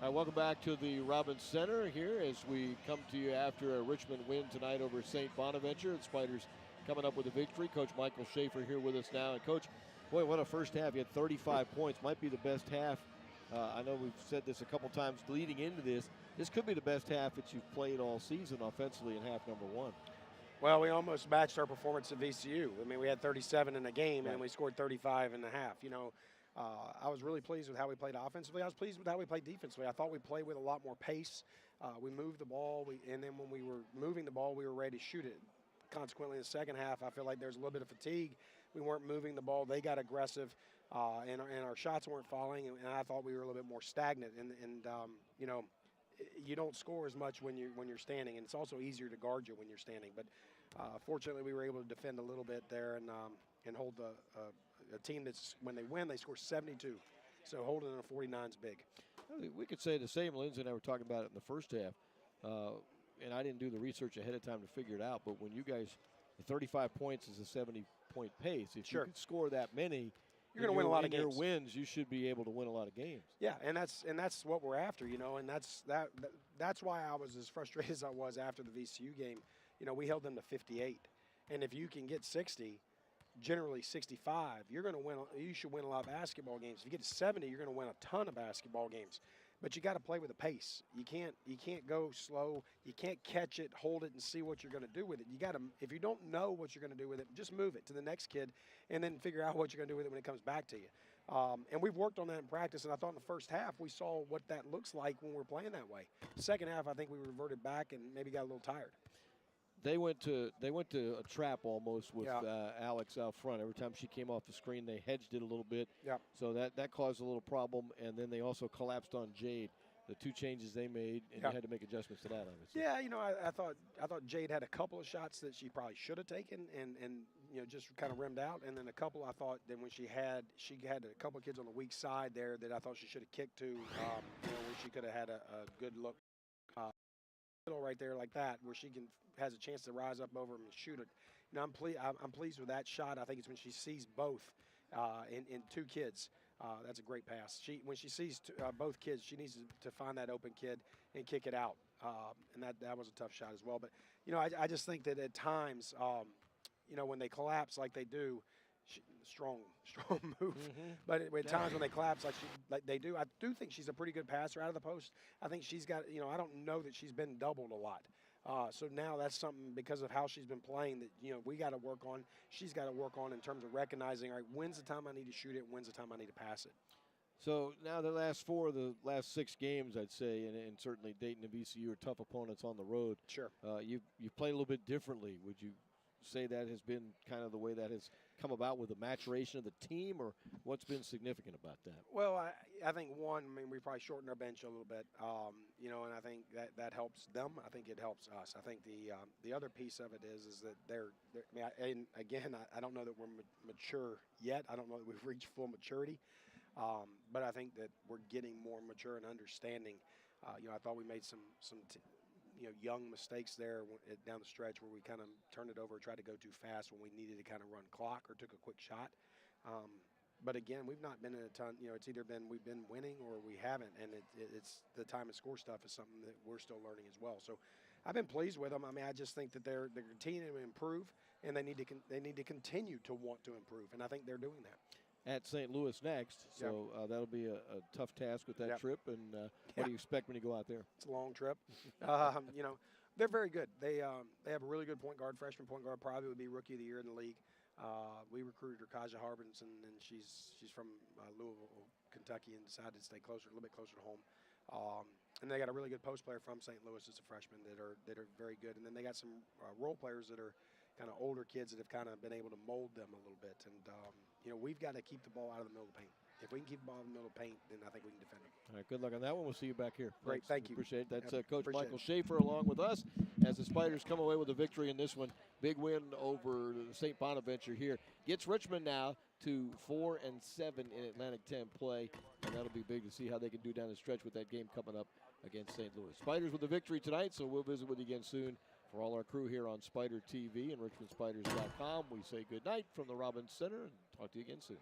All right, welcome back to the Robbins Center here as we come to you after a Richmond win tonight over St. Bonaventure. The Spiders coming up with a victory. Coach Michael Shafer here with us now. And, Coach, boy, what a first half. You had 35 points. Might be the best half. I know we've said this a couple times leading into this. This could be the best half that you've played all season offensively in half number one. Well, we almost matched our performance at VCU. I mean, we had 37 in the game, and we scored 35 in the half. You know, I was really pleased with how we played offensively. I was pleased with how we played defensively. I thought we played with a lot more pace. We moved the ball, and then when we were moving the ball, we were ready to shoot it. Consequently, in the second half, I feel like there's a little bit of fatigue. We weren't moving the ball. They got aggressive, and our shots weren't falling, and I thought we were a little bit more stagnant. And you know, you don't score as much when you're standing, and it's also easier to guard you when you're standing. But fortunately, we were able to defend a little bit there and hold a team that's, when they win, they score 72. So holding a 49 is big. We could say the same. Lindsay and I were talking about it in the first half, and I didn't do the research ahead of time to figure it out. But when you guys, the 35 points is a 70-point pace. If you can score that many, you're going to win a lot of games. Your wins, you should be able to win a lot of games. Yeah, and that's what we're after, you know, and that's why I was as frustrated as I was after the VCU game. You know, we held them to 58, and if you can get 60, generally 65, you're going to win. You should win a lot of basketball games. If you get to 70, you're going to win a ton of basketball games. But you got to play with a pace. You can't go slow. You can't catch it, hold it, and see what you're going to do with it. You got to, if you don't know what you're going to do with it, just move it to the next kid, and then figure out what you're going to do with it when it comes back to you. And we've worked on that in practice, and I thought in the first half we saw what that looks like when we're playing that way. Second half, I think we reverted back and maybe got a little tired. They went to a trap almost with Alex out front. Every time she came off the screen, they hedged it a little bit. Yeah. So that caused a little problem. And then they also collapsed on Jade. The two changes they made, and you had to make adjustments to that, obviously. Yeah, you know, I thought Jade had a couple of shots that she probably should have taken, and you know, just kind of rimmed out. And then a couple I thought that when she had a couple of kids on the weak side there that I thought she should have kicked to, you know, where she could have had a good look. Right there like that, where she has a chance to rise up over him and shoot it. You know, I'm pleased with that shot. I think it's when she sees both in two kids. That's a great pass. When she sees both kids, she needs to find that open kid and kick it out. And that was a tough shot as well. But you know, I just think that at times, you know, when they collapse like they do, strong move. But at times when they collapse like they do, I do think she's a pretty good passer out of the post. I think she's got, you know, I don't know that she's been doubled a lot. So now that's something, because of how she's been playing, that, you know, we got to work on. She's got to work on in terms of recognizing, all right, when's the time I need to shoot it, when's the time I need to pass it. So now the last 6 games, I'd say, and certainly Dayton and VCU are tough opponents on the road. Sure. You played a little bit differently. Would you say that has been kind of the way that has come about with the maturation of the team, or what's been significant about that? Well, I think one, I mean, we probably shortened our bench a little bit, you know, and I think that helps them. I think it helps us. I think the other piece of it is that they're I mean, and again, I don't know that we're mature yet. I don't know that we've reached full maturity, but I think that we're getting more mature and understanding. You know, I thought we made some you know, young mistakes there down the stretch where we kind of turned it over, tried to go too fast when we needed to kind of run clock or took a quick shot. But again, we've not been in a ton. You know, it's either been we've been winning or we haven't, and it's the time and score stuff is something that we're still learning as well. So I've been pleased with them. I mean, I just think that they're continuing to improve, and they need to continue to want to improve, and I think they're doing that. At St. Louis next, so that'll be a tough task with that trip. And what do you expect when you go out there? It's a long trip. You know, they're very good. They have a really good point guard, freshman point guard, probably would be rookie of the year in the league. We recruited her, Kaja Harbinson, and she's from Louisville, Kentucky, and decided to stay closer, a little bit closer to home. And they got a really good post player from St. Louis as a freshman that are very good. And then they got some role players that are kind of older kids that have kind of been able to mold them a little bit. And you know, we've got to keep the ball out of the middle of the paint. If we can keep the ball in the middle of the paint, then I think we can defend it. All right, good luck on that one. We'll see you back here. Great, thank you. Appreciate it. That's Coach Michael Shafer along with us as the Spiders come away with a victory in this one. Big win over St. Bonaventure here. Gets Richmond now to 4-7 in Atlantic 10 play, and that'll be big to see how they can do down the stretch with that game coming up against St. Louis. Spiders with a victory tonight, so we'll visit with you again soon. For all our crew here on Spider TV and RichmondSpiders.com, we say good night from the Robbins Center and talk to you again soon.